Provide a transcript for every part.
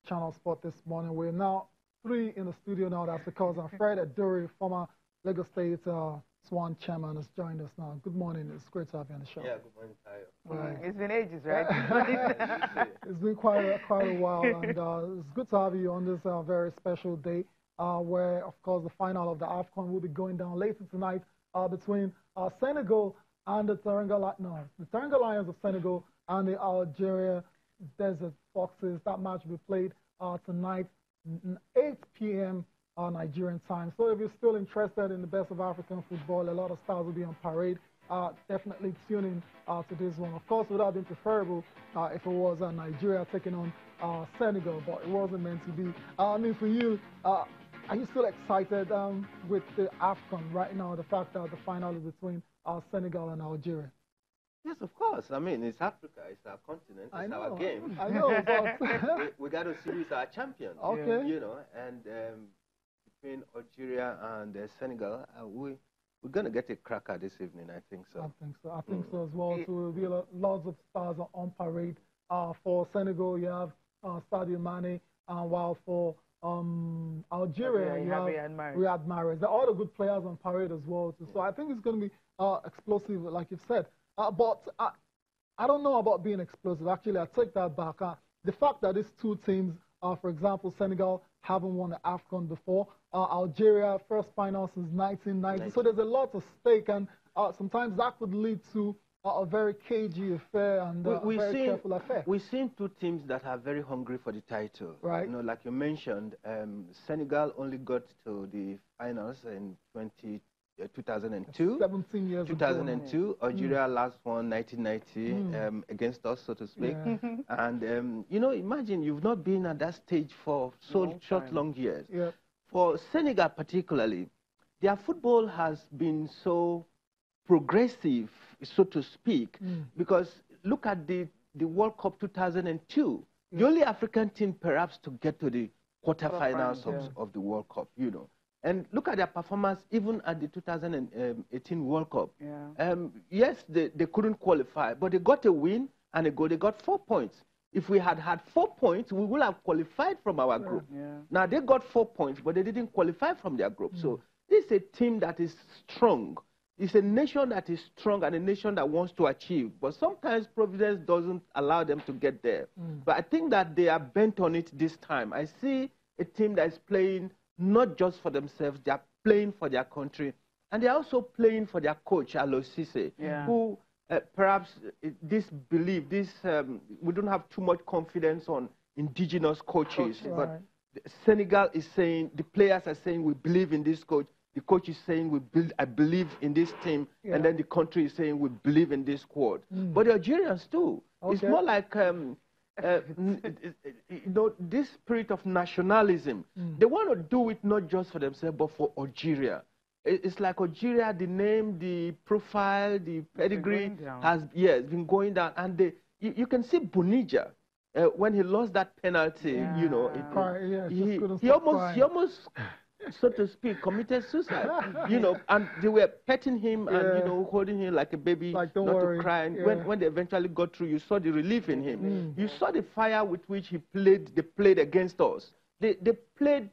Channel Sport this morning. We're now three in the studio now. That's because Fred Aduri, former Lagos State Swan chairman, has joined us now. Good morning. It's great to have you on the show. Yeah, good morning, Tayo. Right. It's been ages, right? It's been quite a while, and it's good to have you on this very special day, where, of course, the final of the AFCON will be going down later tonight between Senegal and the Teranga Lions of Senegal and the Algeria Desert Foxes. That match will be played tonight, 8 p.m. Nigerian time. So if you're still interested in the best of African football, a lot of stars will be on parade. Definitely tune in to this one. Of course, it would have been preferable if it was Nigeria taking on Senegal, but it wasn't meant to be. I mean, for you, are you still excited with the AFCON right now, the fact that the final is between Senegal and Algeria? Yes, of course. I mean, it's Africa, it's our continent, it's our game. I know, but we got to see who's our champion. Okay. You know, and between Algeria and Senegal, we're going to get a cracker this evening, I think so. I think so as well. So there will be lots of stars on parade. For Senegal, you have Sadio Mane, while for Algeria, you have Riyad Mahrez. All the good players on parade as well. So I think it's going to be explosive, like you've said. But I don't know about being explosive. Actually, I take that back. The fact that these two teams, for example, Senegal, haven't won the AFCON before. Algeria, first final since 1990. So there's a lot at stake, and sometimes that could lead to a very cagey affair and a very careful affair. We've seen two teams that are very hungry for the title. Right. You know, like you mentioned, Senegal only got to the finals in 2002. 17 years 2002. Ago. Algeria last won 1990 against us, so to speak. Yeah. And, you know, imagine you've not been at that stage for so long years. Yeah. For Senegal particularly, their football has been so progressive, so to speak, because look at the World Cup 2002. The only African team perhaps to get to the quarterfinals of the World Cup, you know. And look at their performance even at the 2018 World Cup. Yeah. Yes, they couldn't qualify, but they got a win and a goal. They got 4 points. If we had 4 points, we would have qualified from our group. Yeah. Now, they got 4 points, but they didn't qualify from their group. So this is a team that is strong. It's a nation that is strong and a nation that wants to achieve. But sometimes Providence doesn't allow them to get there. But I think that they are bent on it this time. I see a team that is playing not just for themselves, they are playing for their country. And they're also playing for their coach, Alo Cisse, who perhaps we don't have too much confidence on indigenous coaches. But Senegal is saying, the players are saying, we believe in this coach. The coach is saying, I believe in this team. And then the country is saying, we believe in this squad. But the Algerians too. It's more like... you know, this spirit of nationalism, they want to do it not just for themselves, but for Algeria. It's like Algeria, the name, the profile, the pedigree has been going down. And you can see Bonija, when he lost that penalty, you know, he almost so to speak, committed suicide, you know, and they were petting him and, you know, holding him like a baby, like, not to cry. And when they eventually got through, you saw the relief in him. You saw the fire with which they played against us. They played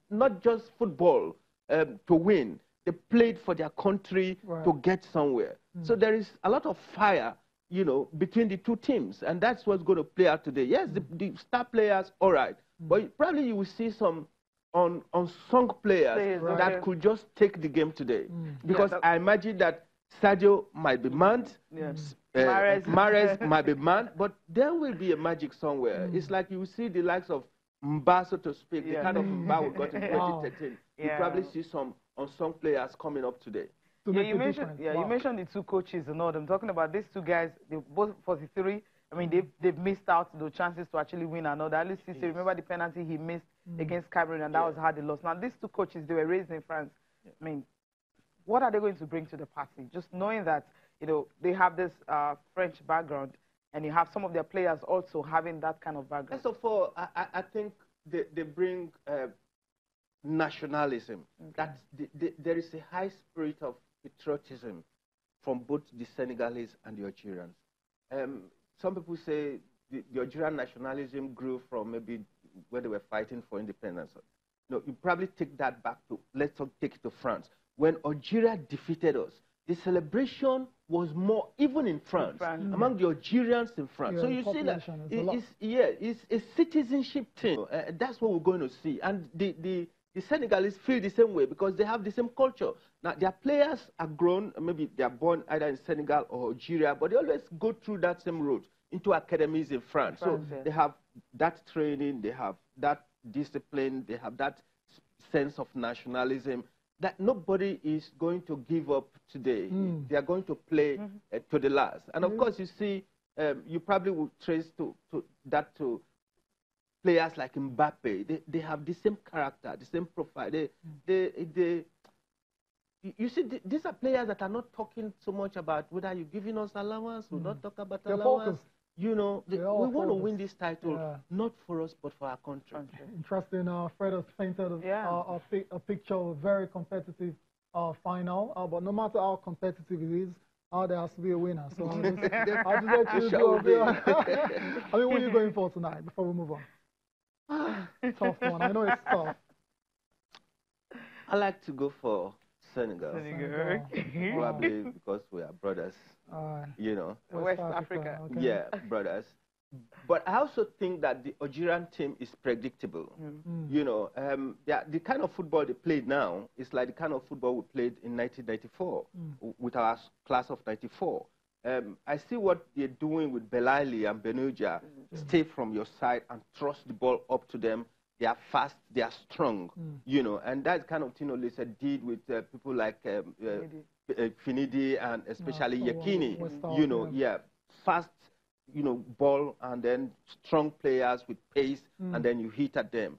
not just football to win. They played for their country to get somewhere. So there is a lot of fire, you know, between the two teams. And that's what's going to play out today. Yes, the star players, all right. But probably you will see some unsung players that could just take the game today. Because I imagine that Sadio might be manned, Mahrez might be manned, but there will be a magic somewhere. It's like you will see the likes of Mba, so to speak, the kind of Mba we got in 2013. You probably see some unsung players coming up today. You mentioned the two coaches and all. I'm talking about these two guys, they're both 43. I mean, they've missed out the chances to actually win another. At least remember the penalty he missed against Cameroon, and that was how they lost. Now, these two coaches, they were raised in France. I mean, what are they going to bring to the party? Just knowing that, you know, they have this French background, and you have some of their players also having that kind of background. First of all, I think they bring nationalism. That there is a high spirit of patriotism from both the Senegalese and the Algerians. Some people say the Algerian nationalism grew from maybe when they were fighting for independence. No, you probably take that back to, let's take it to France. When Algeria defeated us, the celebration was more, even in France, among the Algerians in France. Yeah, so you see that it's a citizenship thing. That's what we're going to see. And the Senegalese feel the same way because they have the same culture. Now, their players are grown, maybe they are born either in Senegal or Algeria, but they always go through that same route into academies in France. So they have that training, they have that discipline, they have that sense of nationalism that nobody is going to give up today. They are going to play to the last. And of course, you see, you probably will trace that to players like Mbappe. They have the same character, the same profile. You see, these are players that are not talking so much about whether you're giving us allowance, we'll not talk about allowance. You know, we want to win this title, not for us, but for our country. Interesting. Fred has painted a picture of a very competitive final, but no matter how competitive it is, there has to be a winner. So I'll just let you do a bit. I mean, what are you going for tonight before we move on? Tough one. I know it's tough. I like to go for Senegal. Probably because we are brothers. You know, West Africa. Okay. Yeah, brothers. But I also think that the Algerian team is predictable. You know, the kind of football they play now is like the kind of football we played in 1994 with our class of 94. I see what they're doing with Belaili and Benuja. Stay from your side and thrust the ball up to them. They are fast, they are strong, you know, and that kind of thing Olisa did with people like Finidi and especially Yakini, you know, fast, you know, ball and then strong players with pace and then you hit at them.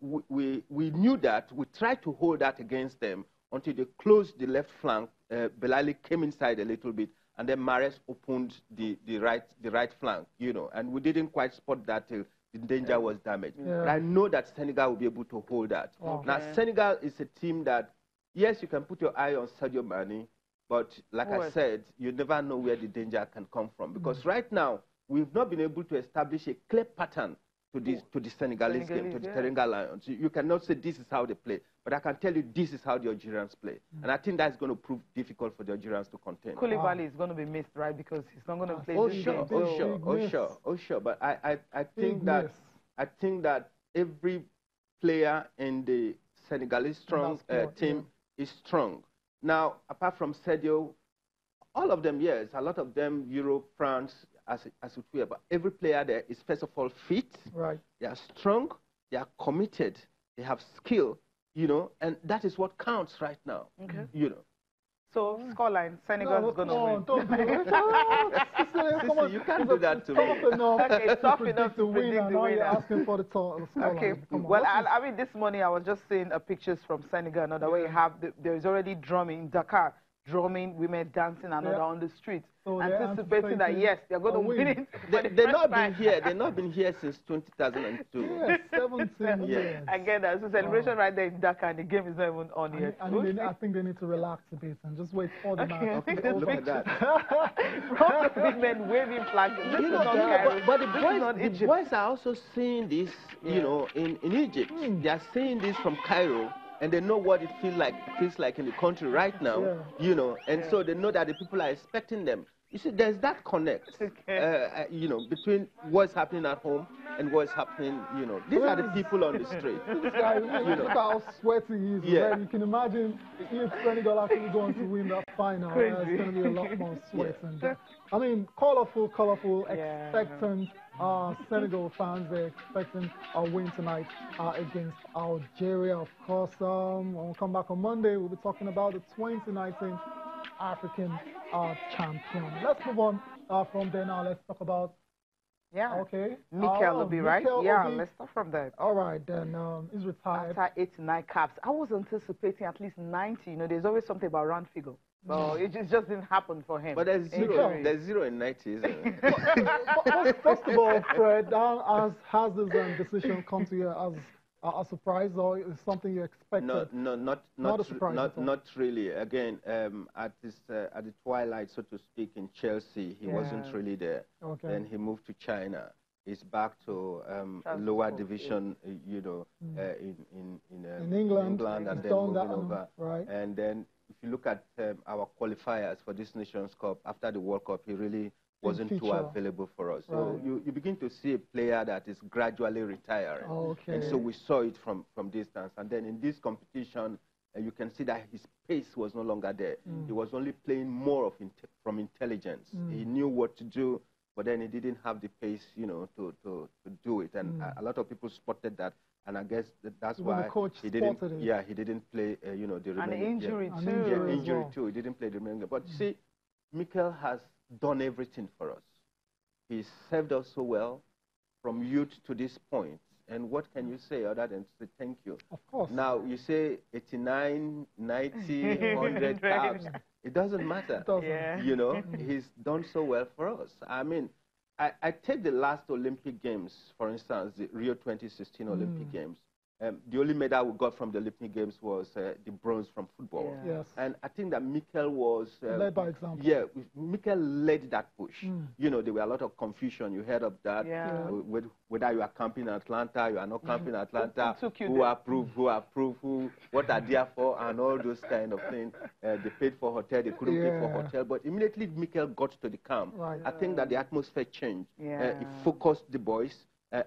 We knew that, we tried to hold that against them until they closed the left flank. Belaili came inside a little bit and then Mahrez opened the right flank, you know, and we didn't quite spot that till the danger was damaged. But I know that Senegal will be able to hold that. Now, Senegal is a team that, yes, you can put your eye on Sadio Mane, but like I said, you never know where the danger can come from. Because right now, we've not been able to establish a clear pattern to the Senegalese game, to the Teranga Lions. You cannot say this is how they play, but I can tell you this is how the Algerians play. And I think that's going to prove difficult for the Algerians to contain. Koulibaly is going to be missed, right? Because he's not going to play this game. Sure. But I think that every player in the Senegalese team is strong. Now, apart from Sadio, all of them, yes, a lot of them, Europe, France, as it were, but every player there is first of all fit. Right. They are strong, they are committed, they have skill, you know, and that is what counts right now. You know. So, scoreline, Senegal is going to win. Don't do it. You can't do that to me. Okay, tough enough to predict the winner. You're asking for the scoreline. Okay, well, I mean, this morning I was just seeing pictures from Senegal, another way you have, there is already drumming in Dakar, drumming, women dancing another on the streets. So anticipating that, yes, they're going to win it. They've not been here. They've not been here since 2002. Yes, 17 years. I get that. So celebration right there in Dakar, and the game is not even on yet. I think they need to relax a bit and just wait for the match. Look at that. From the big men waving flags. You know, but the boys are also seeing this, you know, in Egypt. They are seeing this from Cairo. And they know what it feels like in the country right now, you know, and so they know that the people are expecting them. You see, there's that connect, you know, between what's happening at home and what's happening, you know. These are the people on the street. This guy, you know. Look how sweaty he is. You can imagine if Senegal actually going to win that final, there's going to be a lot more sweat. And, I mean, colorful, expectant Senegal fans. They're expecting a win tonight against Algeria, of course. We'll come back on Monday. We'll be talking about the 2019 African champion. Let's move on from there now. Let's talk about Mikel will be right. Let's start from that. All right, then he's retired. After 8 to 9 caps. I was anticipating at least 90. You know, there's always something about round figure. Well, it just didn't happen for him. But there's zero in 90, isn't it? First of all, Fred, has this decision come to you as a surprise, or is something you expected? No, not a surprise. Not really. Again, at the twilight, so to speak, in Chelsea, he wasn't really there. Then he moved to China. is back to lower division, you know, in England and then moving over. Right. And then if you look at our qualifiers for this Nations Cup, after the World Cup, he really wasn't too available for us. So you begin to see a player that is gradually retiring. Okay. And so we saw it from distance. And then in this competition, you can see that his pace was no longer there. He was only playing more from intelligence. He knew what to do, but then he didn't have the pace, you know, to do it. And a lot of people spotted that. And I guess that's why he didn't. Yeah, he didn't play. You know, the remaining. An injury too. Yeah, injury too. He didn't play the remaining. But see, Mikel has done everything for us. He served us so well from youth to this point. And what can you say other than to say thank you? Of course. Now, you say 89, 90, 100 caps. It doesn't matter. You know, he's done so well for us. I mean, I take the last Olympic Games, for instance, the Rio 2016 Olympic Games. The only medal we got from the Olympic Games was the bronze from football. Yes. And I think that Mikel was... led by example. Yeah, Mikel led that push. You know, there were a lot of confusion. You heard of that. Whether you are camping in Atlanta, you are not camping in Atlanta, who approved, what are there for, and all those kind of things. They paid for hotel, they couldn't pay for hotel. But immediately Mikel got to the camp. I think that the atmosphere changed. He focused the boys.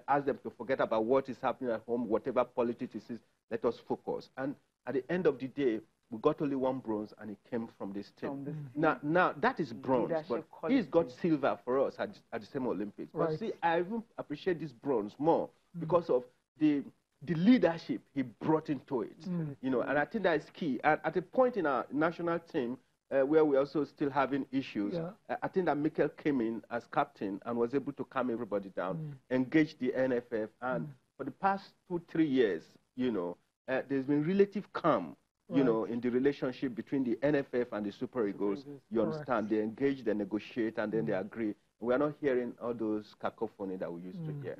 Ask them to forget about what is happening at home, whatever politics is, let us focus. And at the end of the day, we got only one bronze, and it came from this team. Now that is bronze, but he's got silver for us at the same Olympics. But see, I even appreciate this bronze more because of the leadership he brought into it. You know, and I think that is key. At a point in our national team, where we're also still having issues, I think that Mikel came in as captain and was able to calm everybody down, engage the NFF, and for the past 2-3 years, you know, there's been relative calm, you know, in the relationship between the NFF and the Super Eagles. You understand? They engage, they negotiate, and then they agree. We're not hearing all those cacophony that we used to hear.